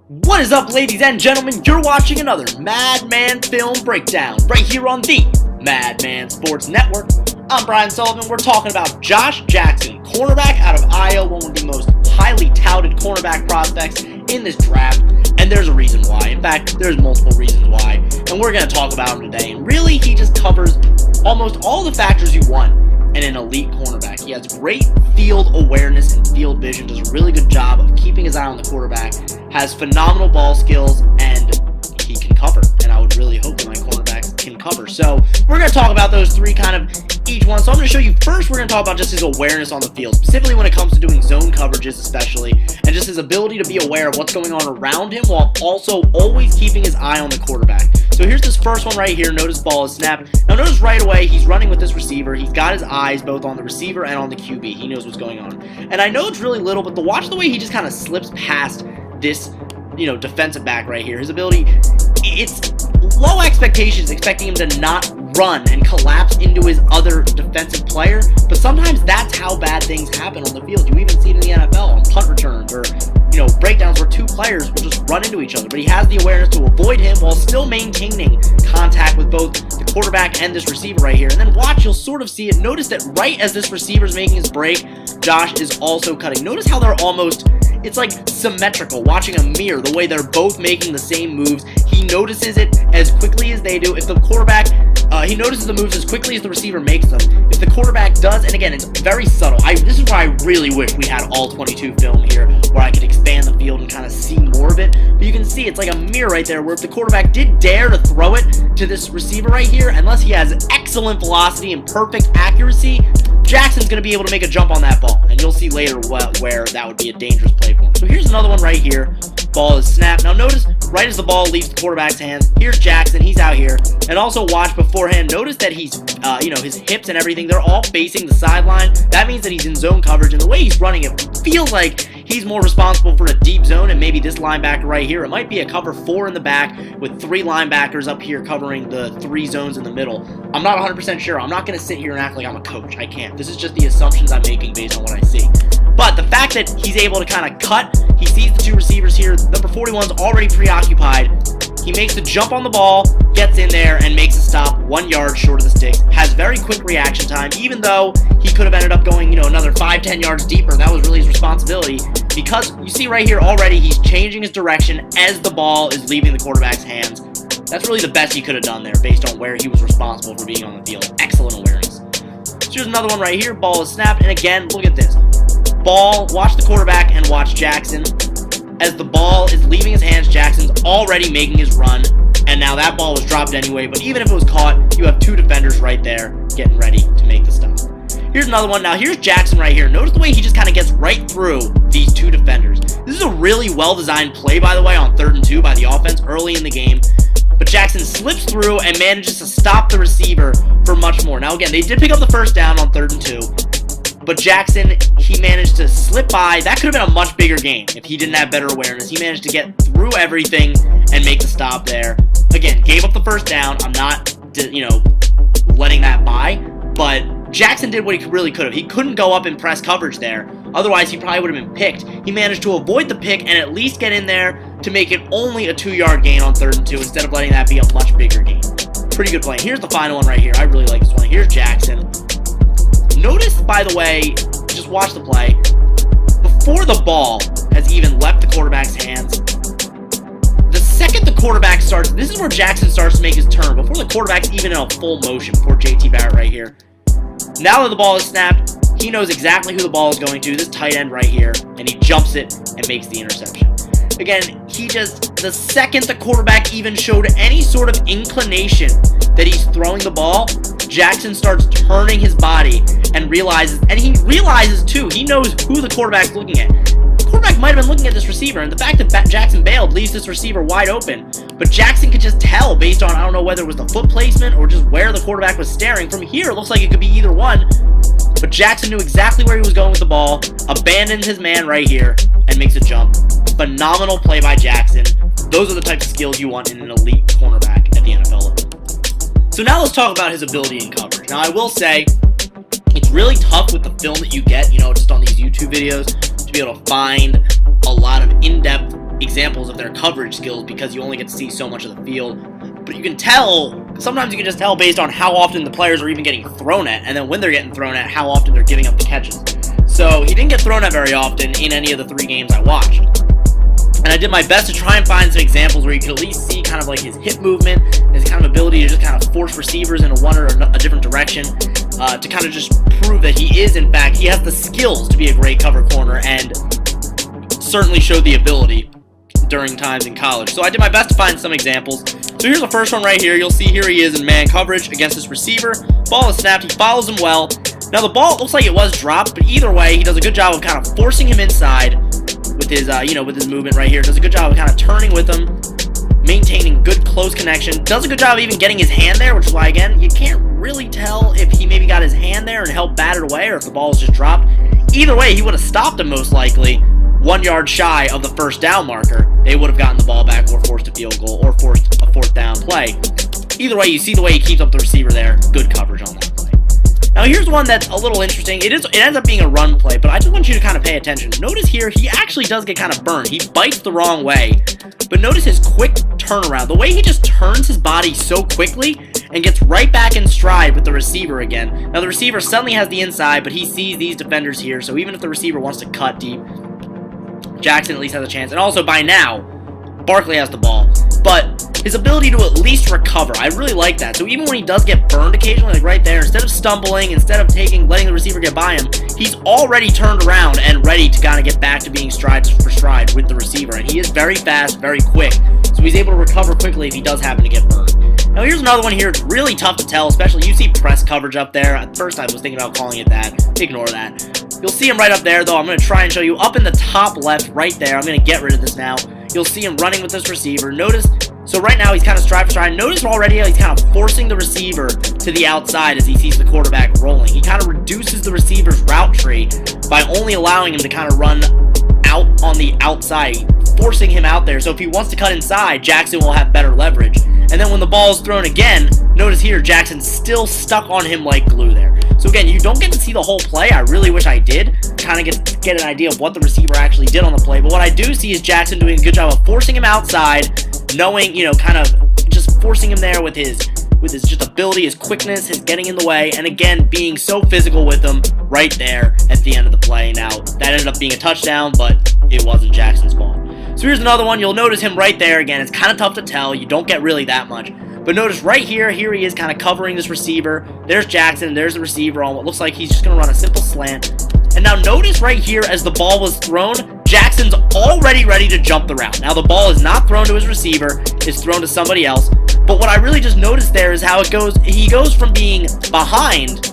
What is up, ladies and gentlemen? You're watching another Madman Film Breakdown right here on the Madman Sports Network. I'm Brian Sullivan. We're talking about Josh Jackson, cornerback out of Iowa, one of the most highly touted cornerback prospects in this draft, and there's a reason why. In fact, there's multiple reasons why, and we're going to talk about him today. And really, he just covers almost all the factors you want in an elite cornerback. He has great field awareness and field vision, does a really good job of keeping his eye on the quarterback, has phenomenal ball skills, and he can cover. And I would really hope that my cornerbacks can cover. So we're going to talk about those three kind of each one. So I'm going to show you first, we're going to talk about just his awareness on the field, specifically when it comes to doing zone coverages especially, and just his ability to be aware of what's going on around him while also always keeping his eye on the quarterback. So here's this first one right here. Notice ball is snapped. Now notice right away he's running with this receiver. He's got his eyes both on the receiver and on the QB. He knows what's going on. And I know it's really little, but watch the way he just kind of slips past this, defensive back right here. His ability, it's low expectations, expecting him to not run and collapse into his other defensive player, but sometimes that's how bad things happen on the field. You even see it in the NFL on punt returns or breakdowns where two players will just run into each other, but he has the awareness to avoid him while still maintaining contact with both the quarterback and this receiver right here. And then watch, you'll sort of see it. Notice that right as this receiver is making his break, Josh is also cutting. Notice how they're almost, it's like symmetrical, watching a mirror, the way they're both making the same moves. He notices it as quickly as they do. If the quarterback, he notices the moves as quickly as the receiver makes them. If the quarterback does, and again, it's very subtle. This is where I really wish we had all 22 film here, where I could expand the field and kind of see more of it. But you can see it's like a mirror right there, where if the quarterback did dare to throw it to this receiver right here, unless he has excellent velocity and perfect accuracy, Jackson's going to be able to make a jump on that ball, and you'll see later where that would be a dangerous play for him. So here's another one right here. Ball is snapped. Now notice, right as the ball leaves the quarterback's hands, here's Jackson. He's out here. And also watch beforehand. Notice that he's, his hips and everything, they're all facing the sideline. That means that he's in zone coverage, and the way he's running it feels like he's more responsible for a deep zone, and maybe this linebacker right here. It might be a cover 4 in the back with 3 linebackers up here covering the 3 zones in the middle. I'm not 100% sure. I'm not going to sit here and act like I'm a coach. I can't. This is just the assumptions I'm making based on what I see. But the fact that he's able to kind of cut, he sees the 2 receivers here. Number 41's already preoccupied. He makes the jump on the ball, gets in there, and makes a stop 1 yard short of the sticks. Has very quick reaction time, even though he could have ended up going, another 5-10 yards deeper. That was really his responsibility, because you see right here already he's changing his direction as the ball is leaving the quarterback's hands. That's really the best he could have done there based on where he was responsible for being on the field. Excellent awareness. So here's another one right here. Ball is snapped, and again, look at this. Ball, watch the quarterback and watch Jackson. As the ball is leaving his hands, Jackson's already making his run, and now that ball was dropped anyway, but even if it was caught, you have 2 defenders right there getting ready to make the stop. Here's another one. Now here's Jackson right here. Notice the way he just kind of gets right through these 2 defenders. This is a really well-designed play, by the way, on 3rd and 2 by the offense early in the game, but Jackson slips through and manages to stop the receiver for much more. Now again, they did pick up the first down on 3rd and 2, but Jackson, he managed to slip by. That could have been a much bigger game if he didn't have better awareness. He managed to get through everything and make the stop there. Again, gave up the first down. I'm not, letting that by, but Jackson did what he really could have. He couldn't go up and press coverage there. Otherwise, he probably would have been picked. He managed to avoid the pick and at least get in there to make it only a 2-yard gain on 3rd and 2 instead of letting that be a much bigger gain. Pretty good play. Here's the final one right here. I really like this one. Here's Jackson. Notice, by the way, just watch the play, before the ball has even left the quarterback's hands, the second the quarterback starts, this is where Jackson starts to make his turn, before the quarterback's even in a full motion, before JT Barrett right here. Now that the ball is snapped, he knows exactly who the ball is going to, this tight end right here, and he jumps it and makes the interception. Again, the second the quarterback even showed any sort of inclination that he's throwing the ball, Jackson starts turning his body and he realizes too, he knows who the quarterback's looking at. The quarterback might have been looking at this receiver, and the fact that Jackson bailed leaves this receiver wide open, but Jackson could just tell based on, I don't know whether it was the foot placement or just where the quarterback was staring. From here, it looks like it could be either one, but Jackson knew exactly where he was going with the ball, abandoned his man right here, and makes a jump. Phenomenal play by Jackson. Those are the types of skills you want in an elite cornerback at the NFL level. So now let's talk about his ability in coverage. Now I will say, it's really tough with the film that you get, just on these YouTube videos, to be able to find a lot of in-depth examples of their coverage skills because you only get to see so much of the field. But you can tell, sometimes you can just tell based on how often the players are even getting thrown at, and then when they're getting thrown at, how often they're giving up the catches. So he didn't get thrown at very often in any of the 3 games I watched. And I did my best to try and find some examples where you could at least see kind of like his hip movement, his kind of ability to just kind of force receivers in one or a different direction, to kind of just prove that he is, in fact, he has the skills to be a great cover corner, and certainly showed the ability during times in college. So I did my best to find some examples. So here's the first one right here. You'll see here he is in man coverage against this receiver. Ball is snapped. He follows him well. Now the ball looks like it was dropped, but either way, he does a good job of kind of forcing him inside with his, with his movement right here. Does a good job of kind of turning with him, maintaining good close connection. Does a good job of even getting his hand there, which is why, again, you can't really tell if he maybe got his hand there and helped bat it away or if the ball was just dropped. Either way, he would have stopped him most likely 1 yard shy of the first down marker. They would have gotten the ball back or forced a field goal or forced a 4th down play. Either way, you see the way he keeps up the receiver there. Good coverage on that play. Now here's one that's a little interesting. It ends up being a run play, but I just want you to kind of pay attention. Notice here, he actually does get kind of burned. He bites the wrong way, but notice his quick turnaround. The way he just turns his body so quickly and gets right back in stride with the receiver again. Now the receiver suddenly has the inside, but he sees these defenders here, so even if the receiver wants to cut deep, Jackson at least has a chance. And also by now, Barkley has the ball, but his ability to at least recover, I really like that. So even when he does get burned occasionally, like right there, instead of stumbling, instead of letting the receiver get by him, he's already turned around and ready to kind of get back to being stride for stride with the receiver. And he is very fast, very quick, so he's able to recover quickly if he does happen to get burned. Now here's another one here. It's really tough to tell, especially you see press coverage up there. At first I was thinking about calling it that. Ignore that. You'll see him right up there, though. I'm going to try and show you up in the top left right there. I'm going to get rid of this now. You'll see him running with this receiver. Notice, so right now he's kind of stride for stride. Notice already how he's kind of forcing the receiver to the outside as he sees the quarterback rolling. He kind of reduces the receiver's route tree by only allowing him to kind of run out on the outside, forcing him out there. So if he wants to cut inside, Jackson will have better leverage. And then when the ball is thrown again, notice here, Jackson's still stuck on him like glue there. So again, you don't get to see the whole play. I really wish I did. Kind of get an idea of what the receiver actually did on the play. But what I do see is Jackson doing a good job of forcing him outside, knowing, kind of just forcing him there with his just ability, his quickness, his getting in the way, and again, being so physical with him right there at the end of the play. Now, that ended up being a touchdown, but it wasn't Jackson's ball. So here's another one. You'll notice him right there. Again, it's kind of tough to tell. You don't get really that much. But notice right here he is kind of covering this receiver. There's Jackson. There's the receiver on what looks like he's just going to run a simple slant. And now notice right here as the ball was thrown, Jackson's already ready to jump the route. Now the ball is not thrown to his receiver. It's thrown to somebody else. But what I really just noticed there is how it goes. He goes from being behind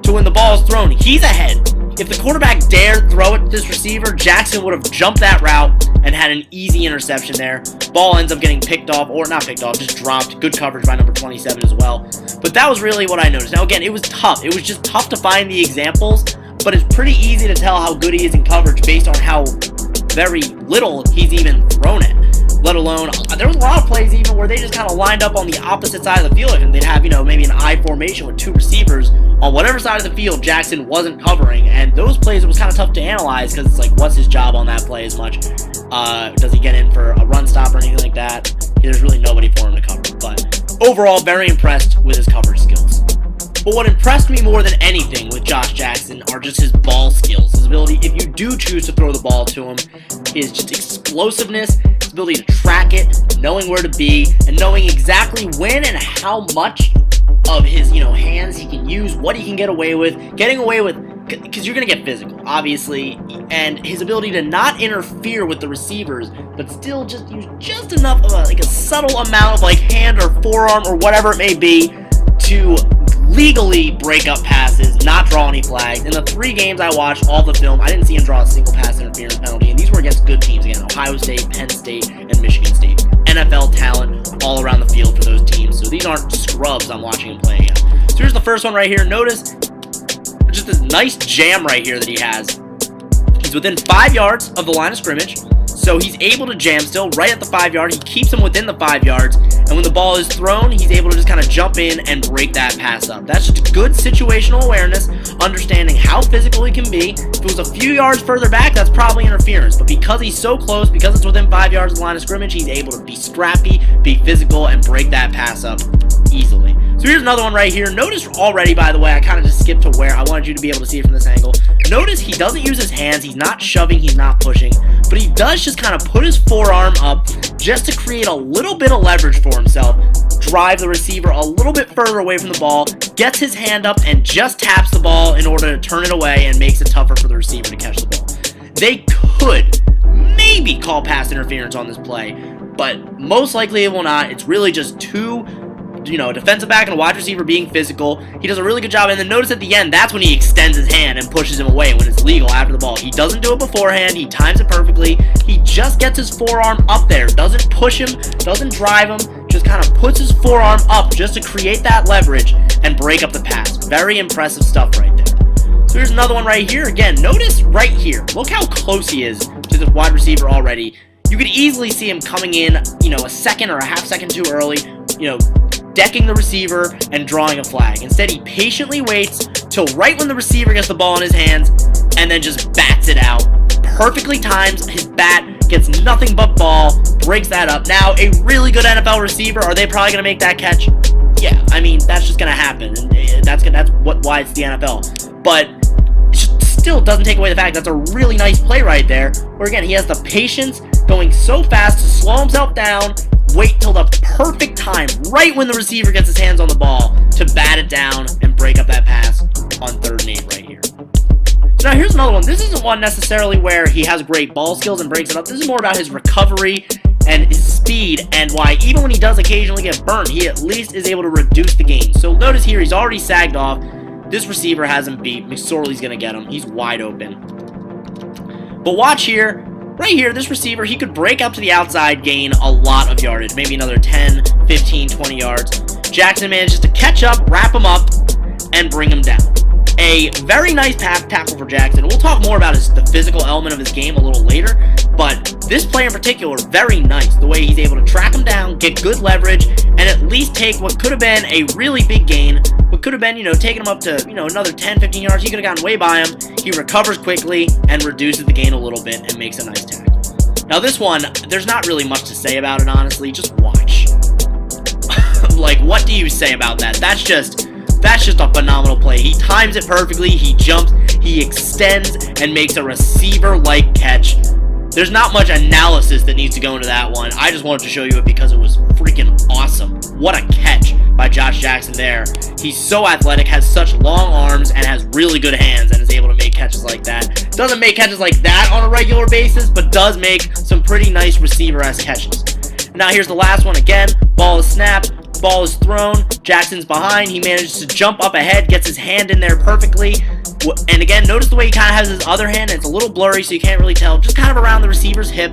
to when the ball is thrown, he's ahead. If the quarterback dared throw it to this receiver, Jackson would have jumped that route and had an easy interception there. Ball ends up getting picked off, or not picked off, just dropped. Good coverage by number 27 as well. But that was really what I noticed. Now again, it was tough. It was just tough to find the examples, but it's pretty easy to tell how good he is in coverage based on how very little he's even thrown it. Let alone, there was a lot of plays even where they just kind of lined up on the opposite side of the field, and they'd have, maybe an I formation with 2 receivers on whatever side of the field Jackson wasn't covering, and those plays, it was kind of tough to analyze because it's like, what's his job on that play as much? Does he get in for a run stop or anything like that? There's really nobody for him to cover, but overall, very impressed with his coverage skills. But what impressed me more than anything with Josh Jackson are just his ball skills. His ability, if you do choose to throw the ball to him, is just explosiveness, his ability to track it, knowing where to be, and knowing exactly when and how much of his, hands he can use, what he can get away with, because you're going to get physical, obviously, and his ability to not interfere with the receivers, but still just use just enough of a subtle amount of hand or forearm or whatever it may be to legally break up passes, not draw any flags. In the 3 games I watched, all the film, I didn't see him draw a single pass interference penalty, and these were against good teams, again, Ohio State, Penn State, and Michigan State. NFL talent all around the field for those teams, so these aren't scrubs I'm watching him play against. So here's the first one right here. Notice just this nice jam right here that he has. He's within 5 yards of the line of scrimmage, So he's able to jam still right at the 5 yard. He keeps him within the 5 yards. And when the ball is thrown, he's able to just kind of jump in and break that pass up. That's just good situational awareness, understanding how physical he can be. If it was a few yards further back, that's probably interference. But because he's so close, because it's within 5 yards of the line of scrimmage, he's able to be scrappy, be physical, and break that pass up easily. So here's another one right here. Notice already, by the way, I kind of just skipped to where I wanted you to be able to see it from this angle. Notice he doesn't use his hands. He's not shoving. He's not pushing. But he does just kind of put his forearm up just to create a little bit of leverage for himself, drive the receiver a little bit further away from the ball, gets his hand up, and just taps the ball in order to turn it away and makes it tougher for the receiver to catch the ball. They could maybe call pass interference on this play, but most likely it will not. It's really just two defensive back and a wide receiver being physical. He does a really good job, and then notice at the end, that's when he extends his hand and pushes him away when it's legal after the ball. He doesn't do it beforehand. He times it perfectly. He just gets his forearm up there, doesn't push him, doesn't drive him, just kind of puts his forearm up just to create that leverage and break up the pass. Very impressive stuff right there. So here's another one right here. Again, notice right here, look how close he is to the wide receiver already. You could easily see him coming in, a second or a half second too early, decking the receiver and drawing a flag. Instead, he patiently waits till right when the receiver gets the ball in his hands and then just bats it out. Perfectly times his bat, gets nothing but ball, breaks that up. Now, a really good NFL receiver, are they probably going to make that catch? Yeah, I mean, that's just going to happen. And that's why it's the NFL. But it still doesn't take away the fact that's a really nice play right there, where again, he has the patience going so fast to slow himself down, wait till the perfect time, right when the receiver gets his hands on the ball, to bat it down and break up that pass on 3rd and 8 right here. So now here's another one. This isn't one necessarily where he has great ball skills and breaks it up. This is more about his recovery and his speed, and why even when he does occasionally get burned, he at least is able to reduce the gain. So notice here, he's already sagged off. This receiver has him beat. McSorley's going to get him. He's wide open. But watch here. Right here, this receiver, he could break up to the outside, gain a lot of yardage, maybe another 10, 15, 20 yards. Jackson manages to catch up, wrap him up, and bring him down. A very nice tackle for Jackson. We'll talk more about the physical element of his game a little later, but this play in particular, very nice. The way he's able to track him down, get good leverage, and at least take what could have been a really big gain, what could have been, taking him up to, another 10, 15 yards. He could have gotten way by him. He recovers quickly and reduces the gain a little bit and makes a nice tackle. Now this one, there's not really much to say about it, honestly. Just watch. Like, what do you say about that? That's just a phenomenal play. He times it perfectly. He jumps, he extends, and makes a receiver-like catch. There's not much analysis that needs to go into that one. I just wanted to show you it because it was freaking awesome. What a catch by Josh Jackson there. He's so athletic, has such long arms, and has really good hands, and is able to make catches like that. Doesn't make catches like that on a regular basis, but does make some pretty nice receiver-esque catches. Now here's the last one again. Ball is snapped. Ball is thrown. Jackson's behind. He manages to jump up ahead, gets his hand in there perfectly. And again, notice the way he kind of has his other hand, and it's a little blurry, so you can't really tell. Just kind of around the receiver's hip.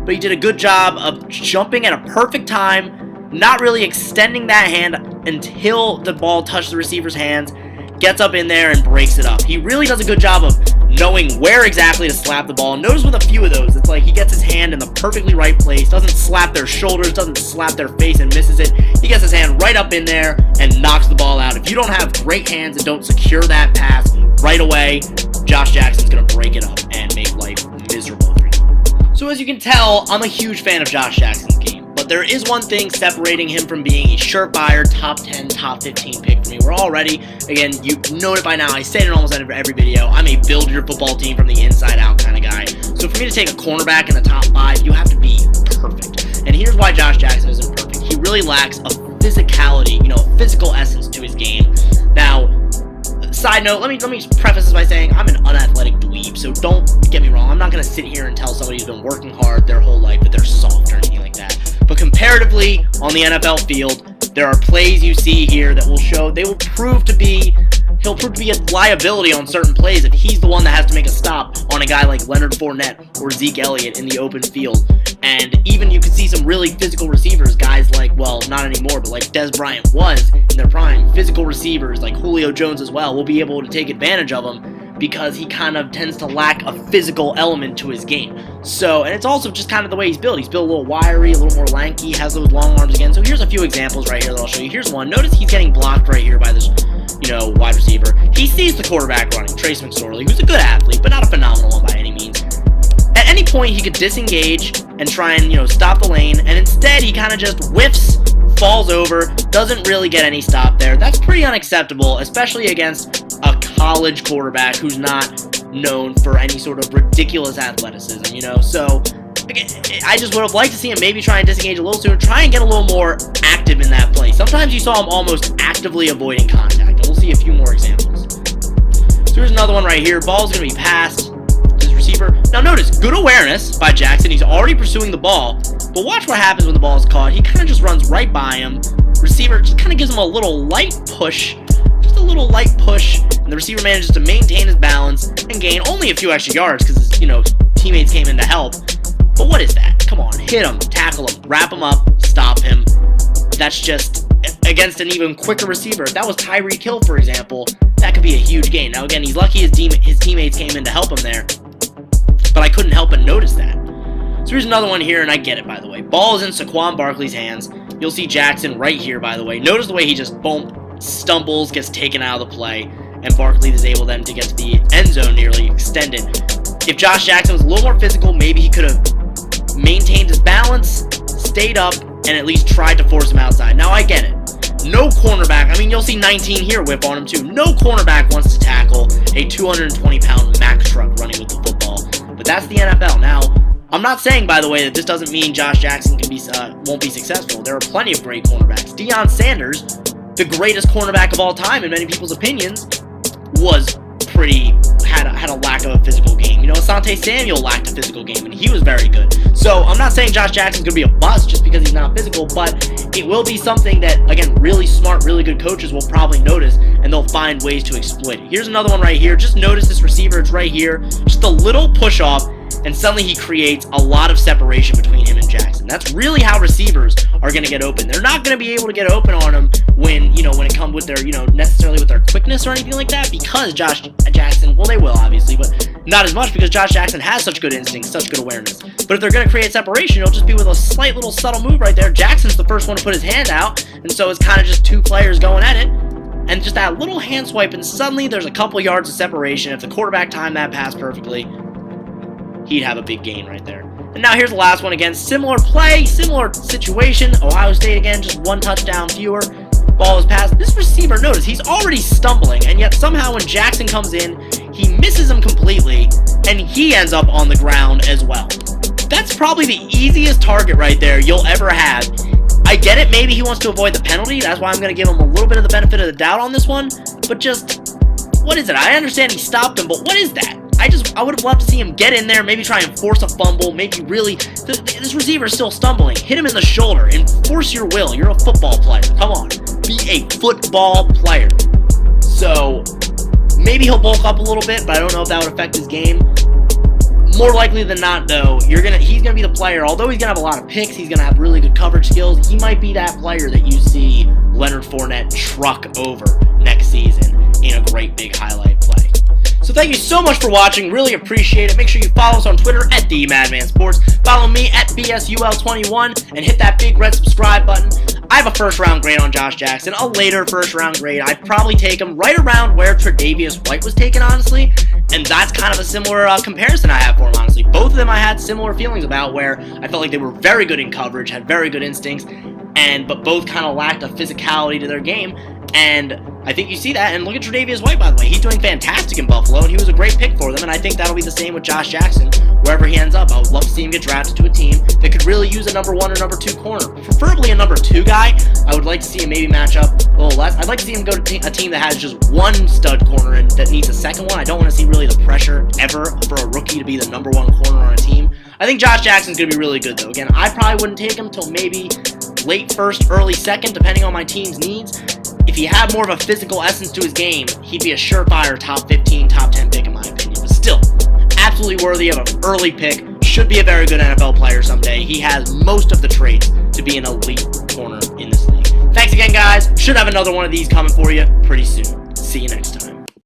But he did a good job of jumping at a perfect time, not really extending that hand until the ball touched the receiver's hands, gets up in there and breaks it up. He really does a good job of knowing where exactly to slap the ball. Notice with a few of those, it's like he gets his hand in the perfectly right place, doesn't slap their shoulders, doesn't slap their face and misses it. He gets his hand right up in there and knocks the ball out. If you don't have great hands and don't secure that pass right away, Josh Jackson's going to break it up and make life miserable for you. So as you can tell, I'm a huge fan of Josh Jackson's game. But there is one thing separating him from being a surefire top 10, top 15 pick for me. We're already, again, you know it by now, I say it in almost every video, I'm a build your football team from the inside out kind of guy. So for me to take a cornerback in the top 5, you have to be perfect. And here's why Josh Jackson isn't perfect. He really lacks a physicality, a physical essence to his game. Now, side note, let me preface this by saying I'm an unathletic dweeb, so don't get me wrong. I'm not going to sit here and tell somebody who's been working hard their whole life that they're soft or anything like that. But comparatively, on the NFL field, there are plays you see here that will show, he'll prove to be a liability on certain plays if he's the one that has to make a stop on a guy like Leonard Fournette or Zeke Elliott in the open field. And even you could see some really physical receivers, guys like, well, not anymore, but like Dez Bryant was in their prime. Physical receivers like Julio Jones as well will be able to take advantage of him because he kind of tends to lack a physical element to his game. So, and it's also just kind of the way he's built. He's built a little wiry, a little more lanky, has those long arms again. So here's a few examples right here that I'll show you. Here's one. Notice he's getting blocked right here by this, wide receiver. He sees the quarterback running, Trace McSorley, who's a good athlete, but not a phenomenal one by any means. At any point, he could disengage and try and, stop the lane, and instead he kind of just whiffs, falls over, doesn't really get any stop there. That's pretty unacceptable, especially against a college quarterback who's not known for any sort of ridiculous athleticism, So, again, I just would have liked to see him maybe try and disengage a little sooner, try and get a little more active in that play. Sometimes you saw him almost actively avoiding contact, and we'll see a few more examples. So here's another one right here. Ball's going to be passed. Receiver. Now notice, good awareness by Jackson. He's already pursuing the ball, but watch what happens when the ball is caught. He kind of just runs right by him. Receiver just kind of gives him a little light push, and the receiver manages to maintain his balance and gain only a few extra yards because his, teammates came in to help. But what is that? Come on, hit him, tackle him, wrap him up, stop him. That's just against an even quicker receiver. If that was Tyreek Hill, for example, that could be a huge gain. Now again, he's lucky his teammates came in to help him there, but I couldn't help but notice that. So here's another one here, and I get it, by the way. Ball is in Saquon Barkley's hands. You'll see Jackson right here, by the way. Notice the way he just, stumbles, gets taken out of the play, and Barkley is able then to get to the end zone nearly extended. If Josh Jackson was a little more physical, maybe he could have maintained his balance, stayed up, and at least tried to force him outside. Now, I get it. No cornerback, you'll see 19 here whip on him too. No cornerback wants to tackle a 220-pound Mack truck running with the football. But that's the NFL. Now, I'm not saying, by the way, that this doesn't mean Josh Jackson won't be successful. There are plenty of great cornerbacks. Deion Sanders, the greatest cornerback of all time in many people's opinions, had a lack of a physical game. Asante Samuel lacked a physical game, and he was very good. So I'm not saying Josh Jackson's going to be a bust just because he's not physical, but it will be something that, again, really smart, really good coaches will probably notice, and they'll find ways to exploit it. Here's another one right here. Just notice this receiver. It's right here. Just a little push-off, and suddenly he creates a lot of separation between him and Jackson. That's really how receivers are going to get open. They're not going to be able to get open on him when it comes with their, necessarily with their quickness or anything like that, because Josh Jackson, well, they will, obviously, but not as much because Josh Jackson has such good instincts, such good awareness. But if they're going to create separation, it'll just be with a slight little subtle move right there. Jackson's the first one to put his hand out, and so it's kind of just two players going at it, and just that little hand swipe, and suddenly there's a couple yards of separation. If the quarterback timed that pass perfectly, he'd have a big gain right there. And now here's the last one again. Similar play, similar situation. Ohio State again, just one touchdown fewer. Ball is passed. This receiver, notice, he's already stumbling, and yet somehow when Jackson comes in, he misses him completely, and he ends up on the ground as well. That's probably the easiest target right there you'll ever have. I get it, maybe he wants to avoid the penalty. That's why I'm going to give him a little bit of the benefit of the doubt on this one. But just, what is it? I understand he stopped him, but what is that? I would have loved to see him get in there, maybe try and force a fumble, maybe really, this receiver is still stumbling. Hit him in the shoulder, enforce your will. You're a football player. Come on, be a football player. So, maybe he'll bulk up a little bit, but I don't know if that would affect his game. More likely than not, though, he's gonna be the player. Although he's gonna have a lot of picks, he's gonna have really good coverage skills. He might be that player that you see Leonard Fournette truck over next season in a great big highlight play. So thank you so much for watching. Really appreciate it. Make sure you follow us on Twitter at @TheMadmanSports. Follow me at BSUL21 and hit that big red subscribe button. I have a first-round grade on Josh Jackson, a later first-round grade. I'd probably take him right around where Tre'Davious White was taken, honestly, and that's kind of a similar comparison I have for him, honestly. Both of them I had similar feelings about, where I felt like they were very good in coverage, had very good instincts, but both kind of lacked a physicality to their game, and I think you see that. And look at Tre'Davious White, by the way. He's doing fantastic in Buffalo, and he was a great pick for them, and I think that'll be the same with Josh Jackson, wherever he ends up. I would love to see him get drafted to a team that could really use a number 1 or number 2 corner. Preferably a number 2 guy. I would like to see him maybe match up a little less. I'd like to see him go to a team that has just one stud corner and that needs a second one. I don't want to see really the pressure ever for a rookie to be the number 1 corner on a team. I think Josh Jackson's going to be really good, though. Again, I probably wouldn't take him till maybe late first, early second, depending on my team's needs. If he had more of a physical essence to his game, he'd be a surefire top 15, top 10 pick in my opinion. But still, absolutely worthy of an early pick. Should be a very good NFL player someday. He has most of the traits to be an elite corner in this league. Thanks again, guys. Should have another one of these coming for you pretty soon. See you next time.